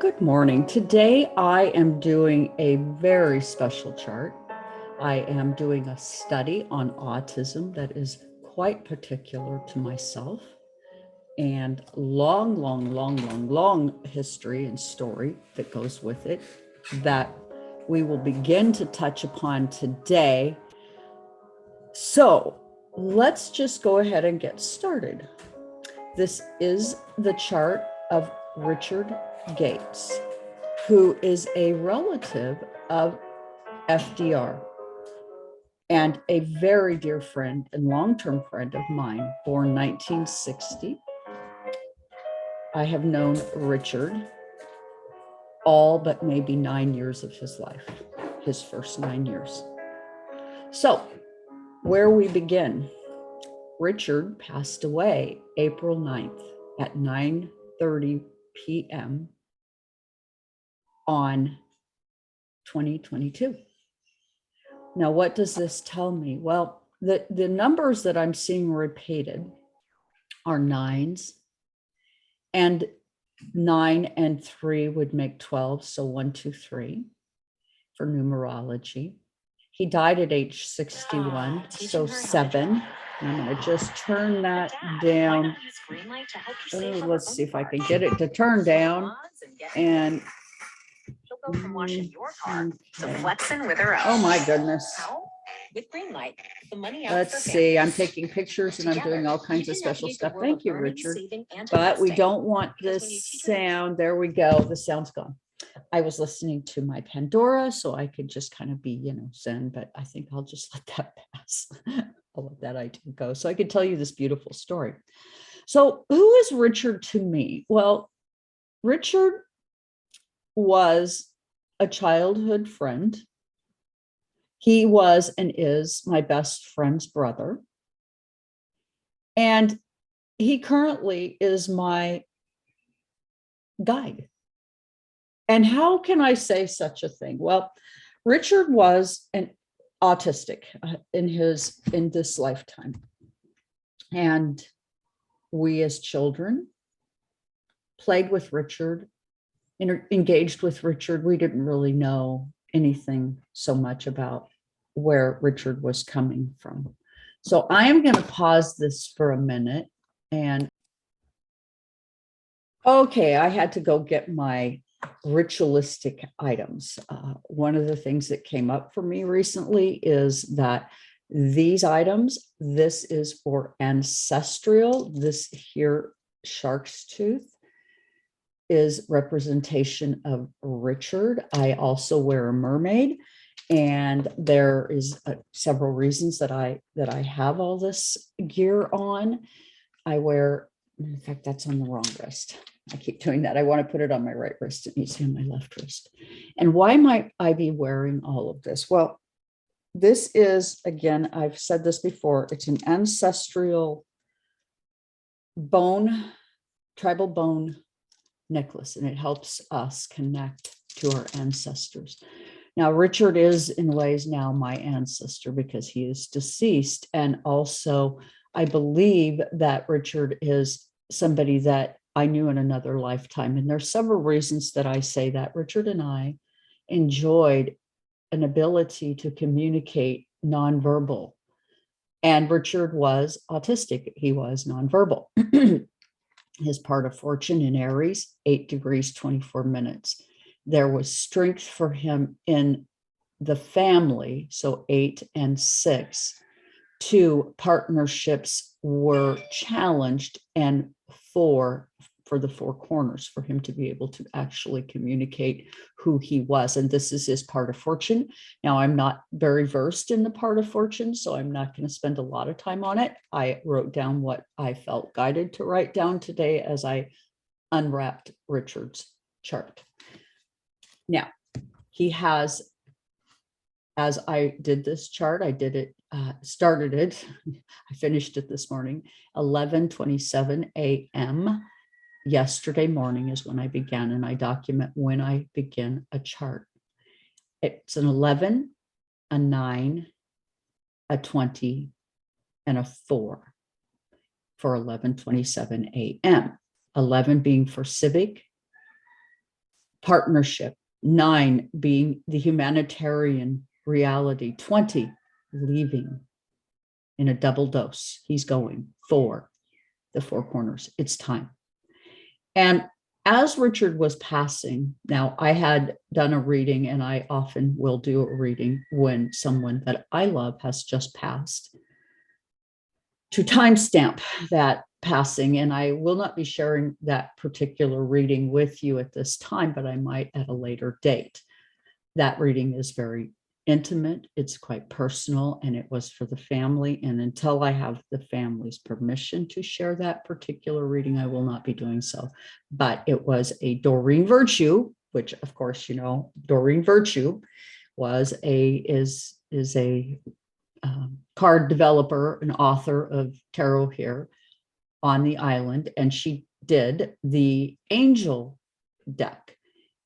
Good morning. Today I am doing a very special chart. I am doing a study on autism that is quite particular to myself and long history and story that goes with it that we will begin to touch upon today. So let's just go ahead and get started. This is the chart of Richard Gates, who is a relative of FDR and a very dear friend and long-term friend of mine, born 1960. I have known Richard all but maybe 9 years of his life, his first 9 years. So where we begin, Richard passed away April 9th at 9:30 p.m. on 2022. Now, what does this tell me? Well, the numbers that I'm seeing repeated are nines, and 9 and 3 would make 12. So 1, 2, 3 for numerology. He died at age 61, so 7. And I'm going to just turn that down. Let's see if I can get it to turn down. And she'll go from washing your car to flexing with her own. Oh my goodness. With Greenlight, the money Let's see. I'm taking pictures and I'm doing all kinds of special stuff. Thank you, Richard. But we don't want this sound. There we go. The sound's gone. I was listening to my Pandora, so I could just kind of be, zen, but I think I'll just let that pass. I'll let that idea go. So I could tell you this beautiful story. So who is Richard to me? Well, Richard was a childhood friend. He was and is my best friend's brother. And he currently is my guide. And how can I say such a thing? Well, Richard was an autistic in this lifetime. And we as children played with Richard, engaged with Richard. We didn't really know anything so much about where Richard was coming from. So I am going to pause this for a minute. And okay, I had to go get my ritualistic items. One of the things that came up for me recently is that these items, this is for ancestral. This here, shark's tooth, is representation of Richard. I also wear a mermaid, and there is several reasons that I have all this gear on. I wear, in fact, that's on the wrong wrist. I keep doing that. I want to put it on my right wrist. It needs to be on my left wrist. And why might I be wearing all of this? Well, this is, again, I've said this before, it's an ancestral bone, tribal bone necklace, and it helps us connect to our ancestors. Now, Richard is in ways now my ancestor because he is deceased. And also, I believe that Richard is somebody that I knew in another lifetime. And there's several reasons that I say that. Richard and I enjoyed an ability to communicate nonverbal. And Richard was autistic. He was nonverbal. His part of fortune in Aries, 8 degrees, 24 minutes. There was strength for him in the family, so 8 and 6. 2 partnerships were challenged, and 4 for the 4 corners, for him to be able to actually communicate who he was. And this is his part of fortune. Now, I'm not very versed in the part of fortune, so I'm not going to spend a lot of time on it. I wrote down what I felt guided to write down today as I unwrapped Richard's chart. Now, he has, as I did this chart, I did it, started it, I finished it this morning, 11:27 a.m. Yesterday morning is when I began, and I document when I begin a chart. It's an 11, a 9, a 20, and a 4 for 11:27 a.m. 11 being for civic, partnership, 9 being the humanitarian reality, 20 leaving in a double dose. He's going 4, the 4 corners. It's time. And as Richard was passing, now I had done a reading, and I often will do a reading when someone that I love has just passed, to timestamp that passing. And I will not be sharing that particular reading with you at this time, but I might at a later date. That reading is very intimate, it's quite personal, and it was for the family. And until I have the family's permission to share that particular reading, I will not be doing so. But it was a Doreen Virtue, which of course, you know, Doreen Virtue is a card developer, an author of tarot here on the island, and she did the angel deck.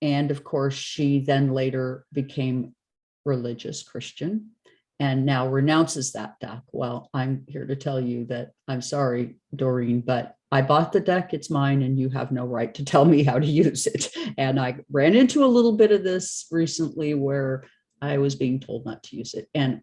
And of course, she then later became religious Christian and now renounces that deck. Well, I'm here to tell you that I'm sorry, Doreen, but I bought the deck, it's mine, and you have no right to tell me how to use it. And I ran into a little bit of this recently where I was being told not to use it. And,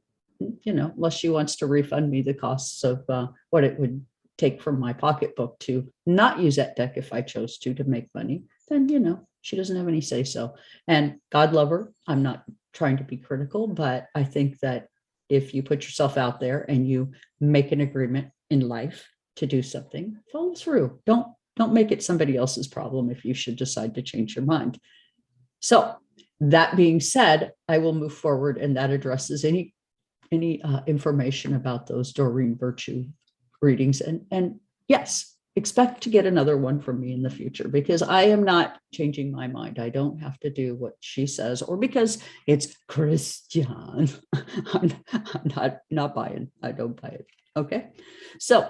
you know, unless she wants to refund me the costs of what it would take from my pocketbook to not use that deck if I chose to make money, then, you know, she doesn't have any say so. And God love her. I'm not trying to be critical, but I think that if you put yourself out there and you make an agreement in life to do something, follow through. Don't make it somebody else's problem if you should decide to change your mind. So that being said, I will move forward, and that addresses any information about those Doreen Virtue readings. And yes, expect to get another one from me in the future, because I am not changing my mind. I don't have to do what she says, or because it's Christian. I'm not buying. I don't buy it. Okay. So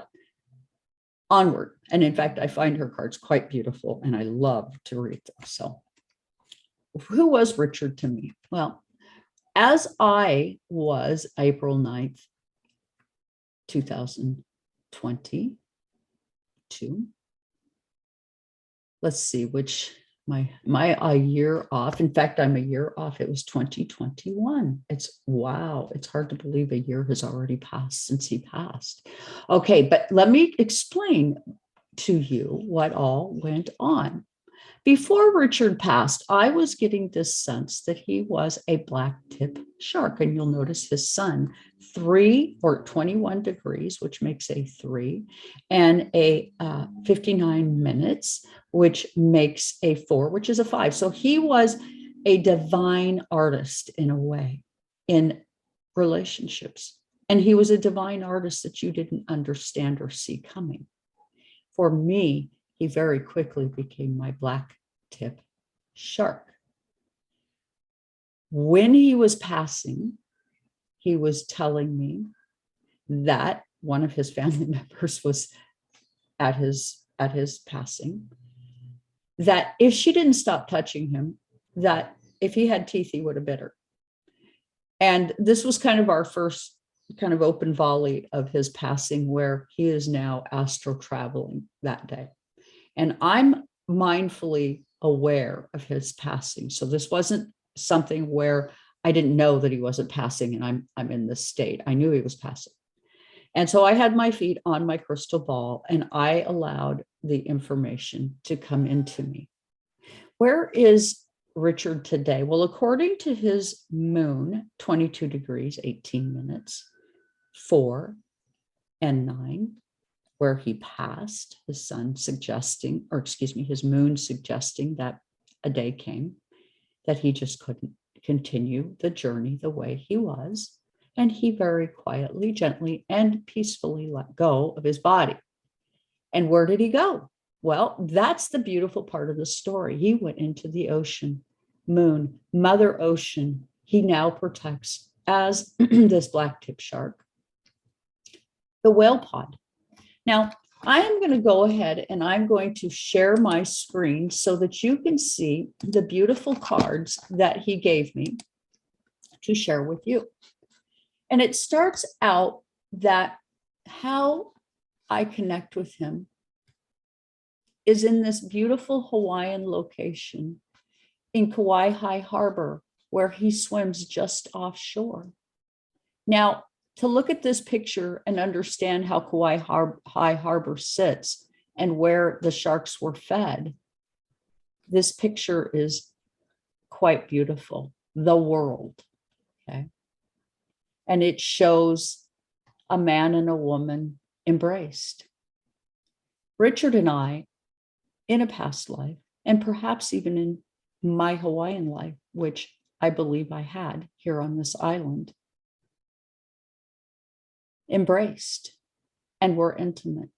onward. And in fact, I find her cards quite beautiful, and I love to read them. So who was Richard to me? Well, as I was April 9th, 2022, let's see, which my a year off. In fact, I'm a year off. It was 2021. It's wow. It's hard to believe a year has already passed since he passed. Okay, but let me explain to you what all went on. Before Richard passed, I was getting this sense that he was a black tip shark. And you'll notice his sun, 3 or 21 degrees, which makes a 3, and a 59 minutes, which makes a 4, which is a 5. So he was a divine artist in a way in relationships. And he was a divine artist that you didn't understand or see coming. For me, he very quickly became my black tip shark. When he was passing, he was telling me that one of his family members was at his passing, that if she didn't stop touching him, that if he had teeth, he would have bit her. And this was kind of our first kind of open volley of his passing, where he is now astral traveling that day. And I'm mindfully aware of his passing. So this wasn't something where I didn't know that he wasn't passing and I'm in this state. I knew he was passing. And so I had my feet on my crystal ball, and I allowed the information to come into me. Where is Richard today? Well, according to his moon, 22 degrees, 18 minutes, 4 and 9, where he passed, his sun suggesting, or excuse me, his moon suggesting that a day came that he just couldn't continue the journey the way he was. And he very quietly, gently, and peacefully let go of his body. And where did he go? Well, that's the beautiful part of the story. He went into the ocean, moon, Mother Ocean. He now protects as this black tip shark, the whale pod. Now, I am going to go ahead and I'm going to share my screen so that you can see the beautiful cards that he gave me to share with you. And it starts out that how I connect with him is in this beautiful Hawaiian location in Kauai Harbor, where he swims just offshore. Now, to look at this picture and understand how Kauai Harbor sits and where the sharks were fed, this picture is quite beautiful. The world, okay? And it shows a man and a woman embraced. Richard and I, in a past life, and perhaps even in my Hawaiian life, which I believe I had here on this island, embraced and were intimate.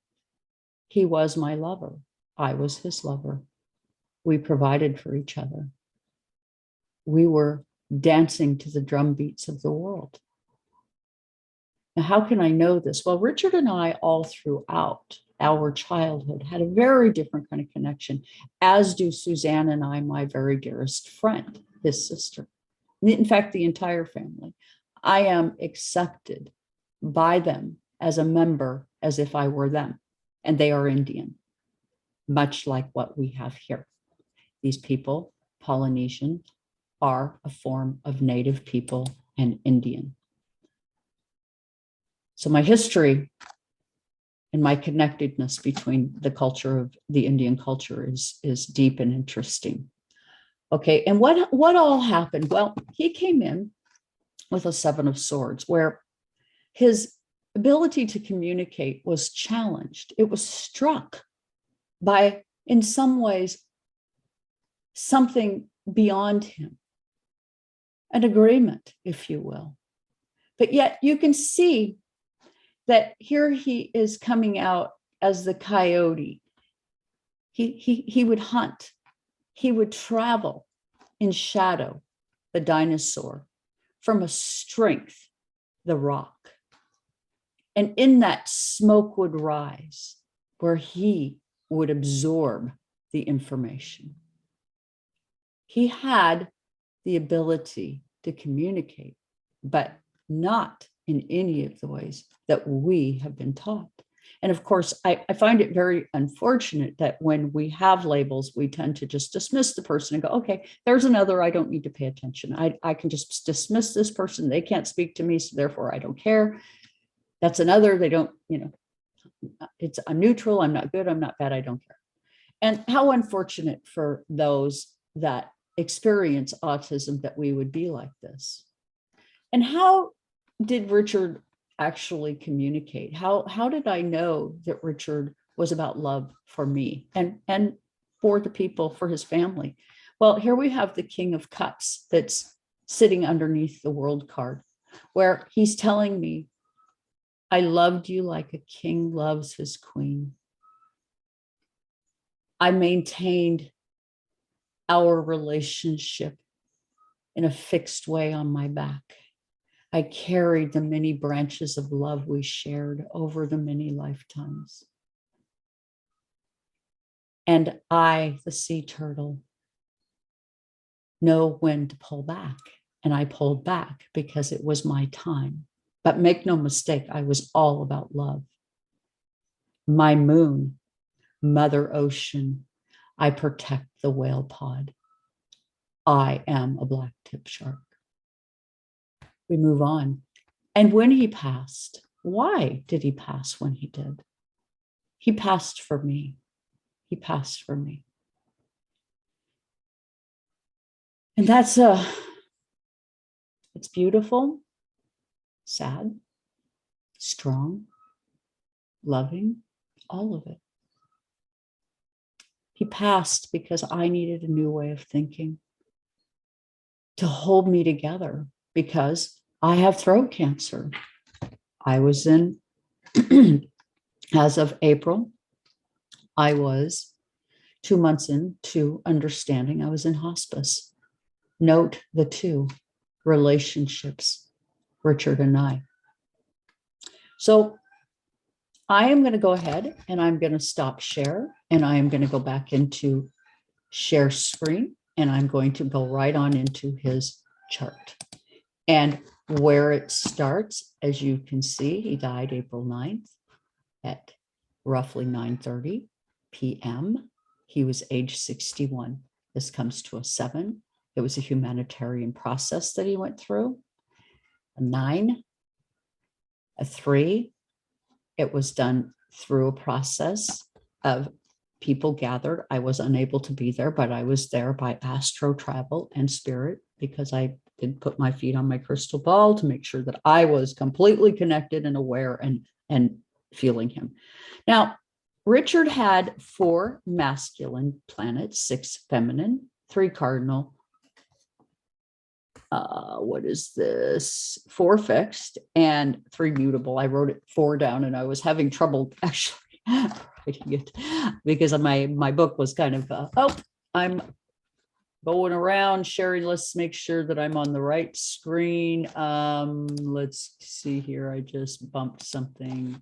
He was my lover. I was his lover. We provided for each other. We were dancing to the drum beats of the world. Now, how can I know this? Well, Richard and I, all throughout our childhood, had a very different kind of connection, as do Suzanne and I, my very dearest friend, his sister. In fact, the entire family. I am accepted by them as a member, as if I were them, and they are Indian, much like what we have here. These people, Polynesian, are a form of Native people and Indian. So my history and my connectedness between the culture of the Indian culture is deep and interesting. Okay, and what all happened? Well, he came in with a 7 of Swords, where his ability to communicate was challenged. It was struck by, in some ways, something beyond him, an agreement, if you will. But yet you can see that here he is coming out as the coyote. He would hunt. He would travel in shadow, the dinosaur, from a strength, the rock. And in that, smoke would rise where he would absorb the information. He had the ability to communicate, but not in any of the ways that we have been taught. And of course, I find it very unfortunate that when we have labels, we tend to just dismiss the person and go, okay, there's another, I don't need to pay attention. I can just dismiss this person. They can't speak to me, so therefore I don't care. That's another, they don't, I'm neutral, I'm not good, I'm not bad, I don't care. And how unfortunate for those that experience autism that we would be like this. And how did Richard actually communicate? How did I know that Richard was about love for me and for the people, for his family? Well, here we have the King of Cups that's sitting underneath the world card, where he's telling me, I loved you like a king loves his queen. I maintained our relationship in a fixed way on my back. I carried the many branches of love we shared over the many lifetimes. And I, the sea turtle, know when to pull back. And I pulled back because it was my time. But make no mistake, I was all about love. My moon, Mother Ocean, I protect the whale pod. I am a black tip shark. We move on. And when he passed, why did he pass when he did? He passed for me. He passed for me. And that's it's beautiful, sad, strong, loving, all of it. He passed because I needed a new way of thinking to hold me together, because I have throat cancer. I was in, as of April, I was 2 months into understanding I was in hospice. Note the 2 relationships, Richard and I. So I am going to go ahead and I'm going to stop share, and I am going to go back into share screen, and I'm going to go right on into his chart. And where it starts, as you can see, he died April 9th at roughly 9:30 p.m. He was age 61. This comes to a 7 It was a humanitarian process that he went through. A 9, a 3. It was done through a process of people gathered. I was unable to be there, but I was there by astro travel and spirit, because I did put my feet on my crystal ball to make sure that I was completely connected and aware and feeling him. Now, Richard had 4 masculine planets, 6 feminine, 3 cardinal. What is this? 4 fixed and 3 mutable. I wrote it 4 down, and I was having trouble actually writing it because of my book was kind of, I'm going around sharing. Let's make sure that I'm on the right screen. Let's see here. I just bumped something.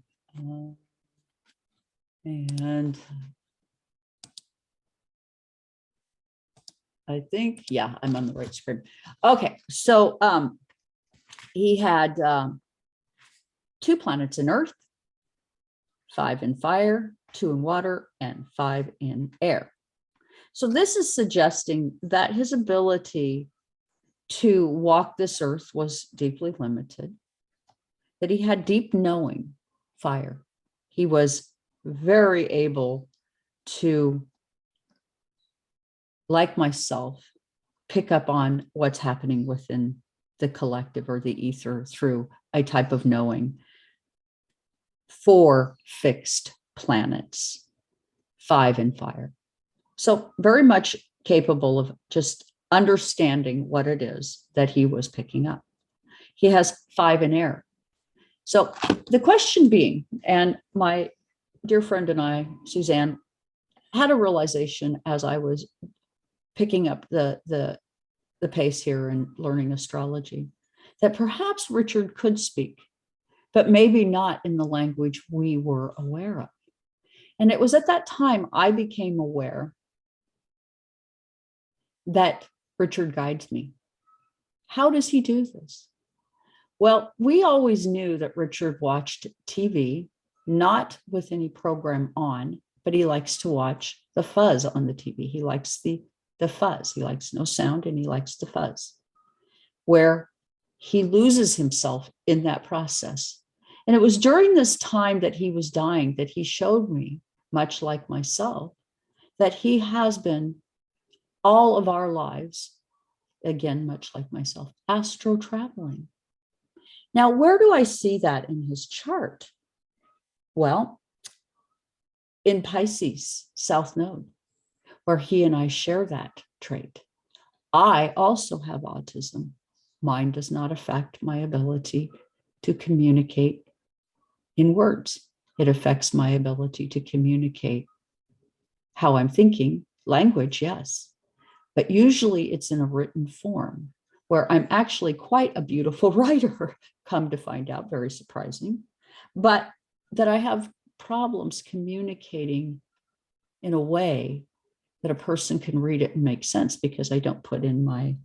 And I think, yeah, I'm on the right screen. Okay, so he had 2 planets in Earth, 5 in fire, 2 in water, and 5 in air. So this is suggesting that his ability to walk this earth was deeply limited, that he had deep knowing, fire. He was very able to, like myself, pick up on what's happening within the collective or the ether through a type of knowing. 4 fixed planets, 5 in fire. So very much capable of just understanding what it is that he was picking up. He has 5 in air. So the question being, and my dear friend and I, Suzanne, had a realization as I was picking up the pace here and learning astrology, that perhaps Richard could speak, but maybe not in the language we were aware of. And it was at that time I became aware that Richard guides me. How does he do this? Well, we always knew that Richard watched TV, not with any program on, but he likes to watch the fuzz on the TV. He likes the fuzz. He likes no sound, and he likes the fuzz, where he loses himself in that process. And it was during this time that he was dying that he showed me, much like myself, that he has been all of our lives, again, much like myself, astro traveling. Now, where do I see that in his chart? Well, in Pisces, South Node, where he and I share that trait. I also have autism. Mine does not affect my ability to communicate in words. It affects my ability to communicate how I'm thinking, language, yes, but usually it's in a written form, where I'm actually quite a beautiful writer, come to find out, very surprising, but that I have problems communicating in a way that a person can read it and make sense, because I don't put in my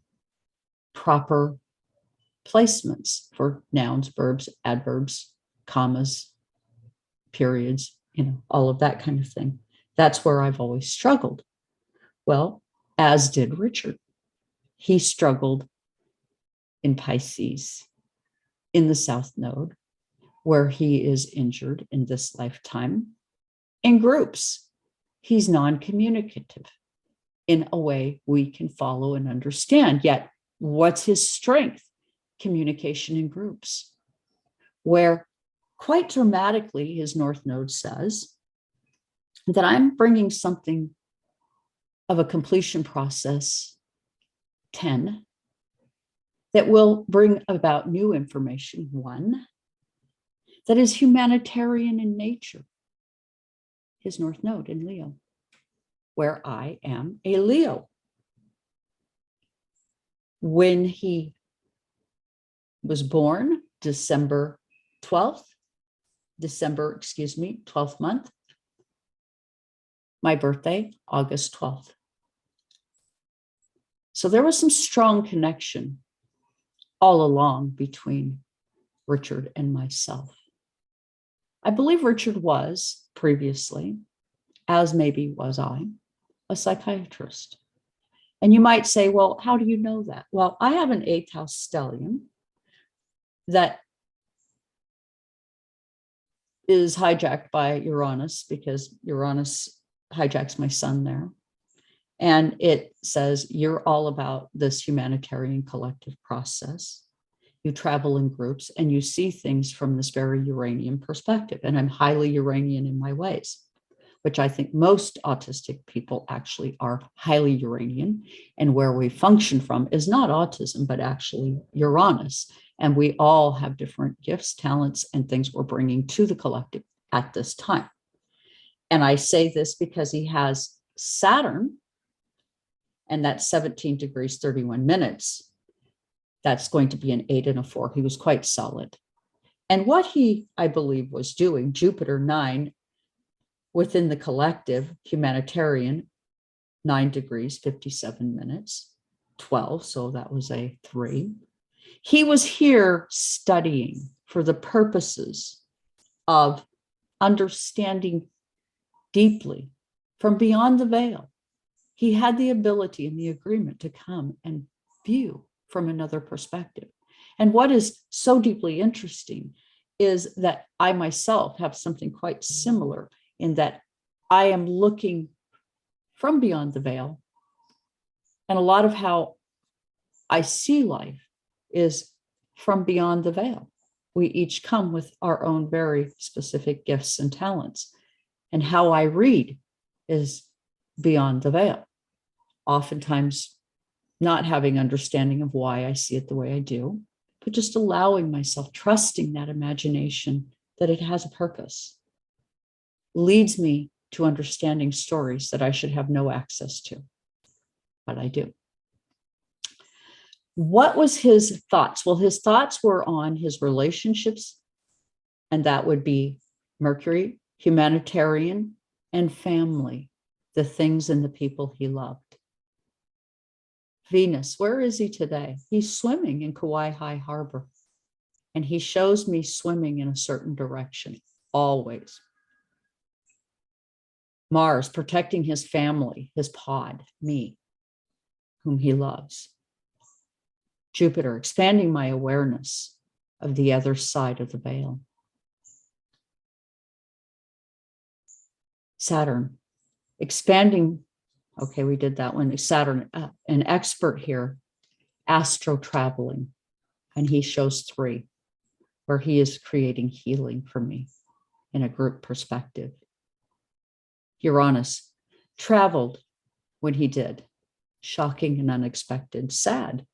proper placements for nouns, verbs, adverbs, commas, periods, all of that kind of thing. That's where I've always struggled. Well, as did Richard. He struggled in Pisces, in the South Node, where he is injured in this lifetime. In groups, he's non-communicative in a way we can follow and understand. Yet, what's his strength? Communication in groups, where quite dramatically, his North Node says that I'm bringing something of a completion process 10 that will bring about new information, 1 that is humanitarian in nature, his North Node in Leo, where I am a Leo. When he was born, December 12th, 12th month. My birthday, August 12th. So there was some strong connection all along between Richard and myself. I believe Richard was previously, as maybe was I, a psychiatrist. And you might say, well, how do you know that? Well, I have an 8th house stellium that is hijacked by Uranus, because Uranus hijacks my sun there. And it says, you're all about this humanitarian collective process. You travel in groups and you see things from this very Uranian perspective. And I'm highly Uranian in my ways, which I think most autistic people actually are highly Uranian. And where we function from is not autism, but actually Uranus. And we all have different gifts, talents, and things we're bringing to the collective at this time. And I say this because he has Saturn, and that's 17 degrees, 31 minutes. That's going to be an 8 and a 4. He was quite solid. And what he, I believe, was doing, Jupiter 9, within the collective, humanitarian, 9 degrees, 57 minutes, 12. So that was a 3. He was here studying for the purposes of understanding deeply from beyond the veil. He had the ability and the agreement to come and view from another perspective. And what is so deeply interesting is that I myself have something quite similar, in that I am looking from beyond the veil. And a lot of how I see life is from beyond the veil. We each come with our own very specific gifts and talents. And how I read is beyond the veil. Oftentimes not having understanding of why I see it the way I do, but just allowing myself, trusting that imagination, that it has a purpose, leads me to understanding stories that I should have no access to, but I do. What was his thoughts? Well, his thoughts were on his relationships, and that would be Mercury, humanitarian, and family, the things and the people he loved. Venus, where is he today? He's swimming in Kauai Harbor, and he shows me swimming in a certain direction, always. Mars, protecting his family, his pod, me, whom he loves. Jupiter, expanding my awareness of the other side of the veil. Saturn, expanding, okay, we did that one. Saturn, an expert here, astro traveling, and he shows 3, where he is creating healing for me in a group perspective. Uranus, traveled when he did, shocking and unexpected, sad.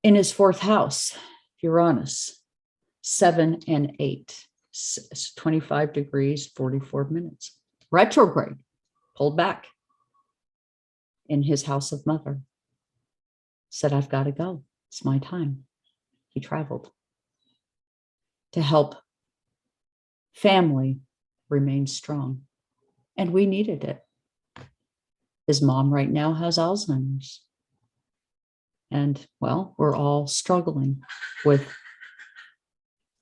In his 4th house, Uranus, 7 and 8, 25 degrees, 44 minutes. Retrograde, pulled back in his house of mother. Said, I've got to go. It's my time. He traveled to help family remain strong. And we needed it. His mom right now has Alzheimer's. And well, we're all struggling with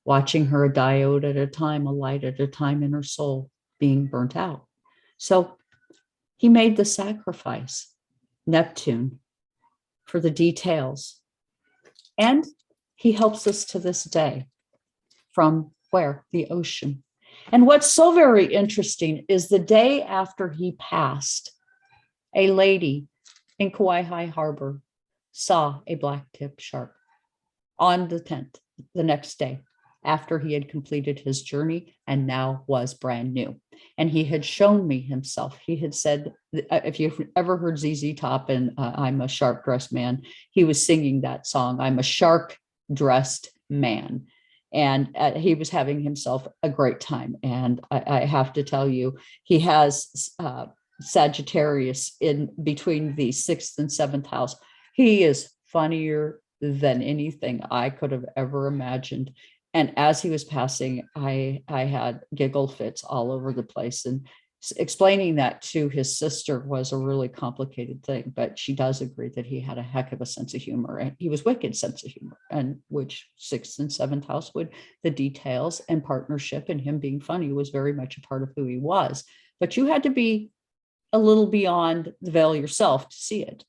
watching her, a diode at a time, a light at a time in her soul being burnt out. So he made the sacrifice, Neptune, for the details. And he helps us to this day from where? The ocean. And what's so very interesting is the day after he passed, a lady in Kauai Harbor saw a black-tipped shark on the 10th, the next day, after he had completed his journey and now was brand new. And he had shown me himself. He had said, if you've ever heard ZZ Top and I'm a shark-dressed man, he was singing that song, I'm a shark-dressed man. And he was having himself a great time. And I have to tell you, he has Sagittarius in between the 6th and 7th house. He is funnier than anything I could have ever imagined. And as he was passing, I had giggle fits all over the place. And explaining that to his sister was a really complicated thing, but she does agree that he had a heck of a sense of humor, and he was wicked sense of humor, and which 6th and 7th house would, the details and partnership and him being funny was very much a part of who he was. But you had to be a little beyond the veil yourself to see it.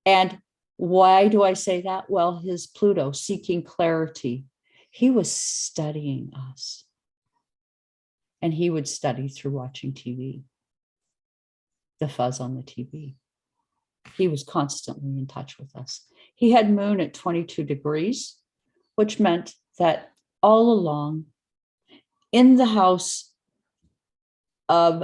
And why do I say that? Well, his Pluto seeking clarity, he was studying us. And he would study through watching TV, the fuzz on the TV. He was constantly in touch with us. He had moon at 22 degrees, which meant that all along in the house of,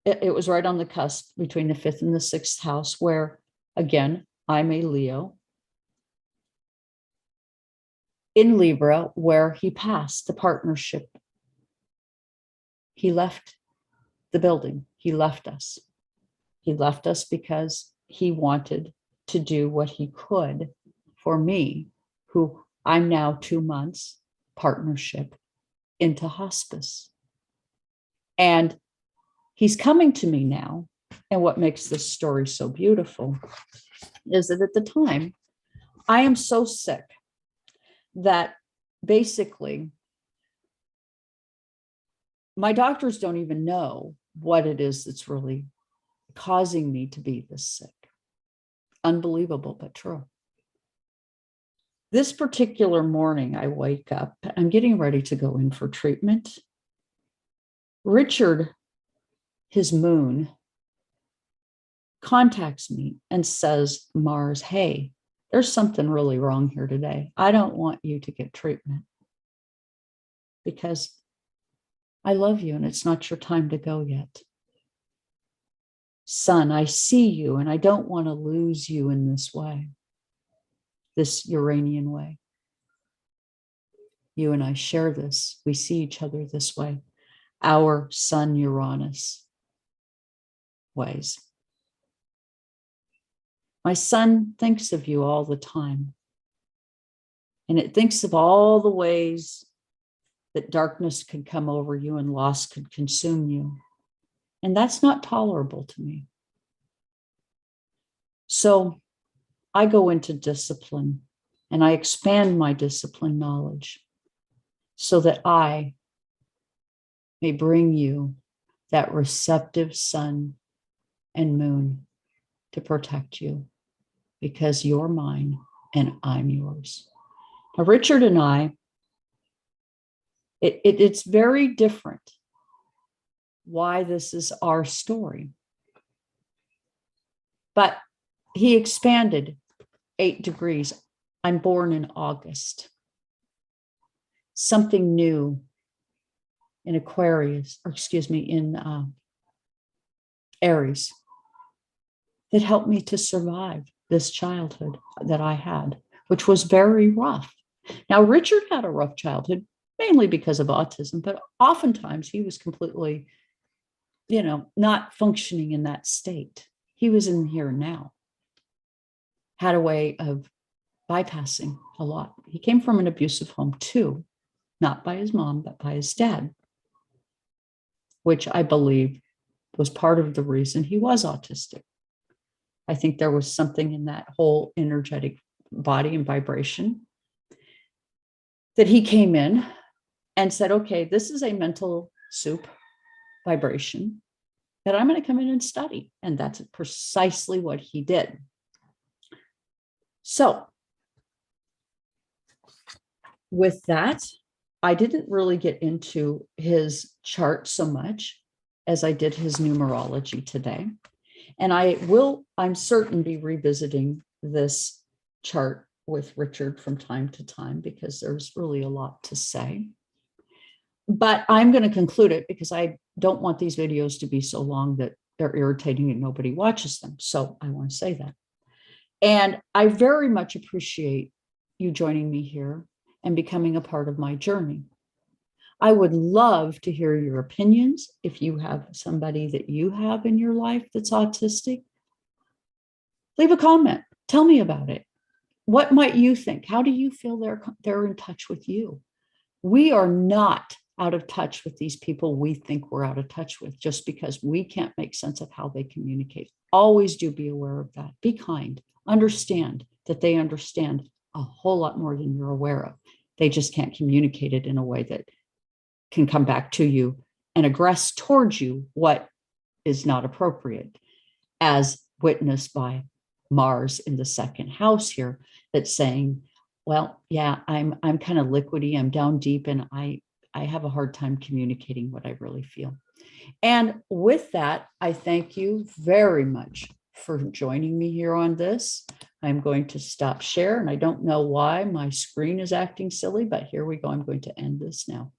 it was right on the cusp between the 5th and the 6th house, where, again, I'm a Leo. In Libra, where he passed the partnership. He left the building. He left us. He left us because he wanted to do what he could for me, who I'm now 2 months partnership into hospice. And he's coming to me now. And what makes this story so beautiful is that at the time, I am so sick that basically my doctors don't even know what it is that's really causing me to be this sick. Unbelievable, but true. This particular morning, I wake up, I'm getting ready to go in for treatment. Richard, his moon, contacts me and says, Mars, hey, there's something really wrong here today. I don't want you to get treatment because I love you and it's not your time to go yet. Son, I see you and I don't want to lose you in this way, this Uranian way. You and I share this. We see each other this way. Our Sun Uranus ways. My son thinks of you all the time. And it thinks of all the ways that darkness could come over you and loss could consume you. And that's not tolerable to me. So I go into discipline and I expand my discipline knowledge so that I may bring you that receptive sun and moon to protect you because you're mine and I'm yours. Now, Richard and I, it's very different why this is our story. But he expanded 8 degrees. I'm born in August. Something new in Aquarius, or excuse me, in Aries that helped me to survive this childhood that I had, which was very rough. Now, Richard had a rough childhood, mainly because of autism, but oftentimes he was completely, not functioning in that state. He was in here now, had a way of bypassing a lot. He came from an abusive home too, not by his mom, but by his dad, which I believe was part of the reason he was autistic. I think there was something in that whole energetic body and vibration that he came in and said, okay, this is a mental soup vibration that I'm going to come in and study. And that's precisely what he did. So with that, I didn't really get into his chart so much as I did his numerology today. And I'm certain, be revisiting this chart with Richard from time to time because there's really a lot to say. But I'm going to conclude it because I don't want these videos to be so long that they're irritating and nobody watches them. So I want to say that. And I very much appreciate you joining me here and becoming a part of my journey. I would love to hear your opinions. If you have somebody that you have in your life that's autistic, leave a comment. Tell me about it. What might you think? How do you feel they're in touch with you? We are not out of touch with these people we think we're out of touch with just because we can't make sense of how they communicate. Always do be aware of that. Be kind. Understand that they understand a whole lot more than you're aware of. They just can't communicate it in a way that can come back to you and aggress towards you what is not appropriate, as witnessed by Mars in the second house here, that's saying, well, yeah, I'm kind of liquidy, I'm down deep, and I have a hard time communicating what I really feel. And with that, I thank you very much for joining me here on this. I'm going to stop share, and I don't know why my screen is acting silly, but here we go. I'm going to end this now.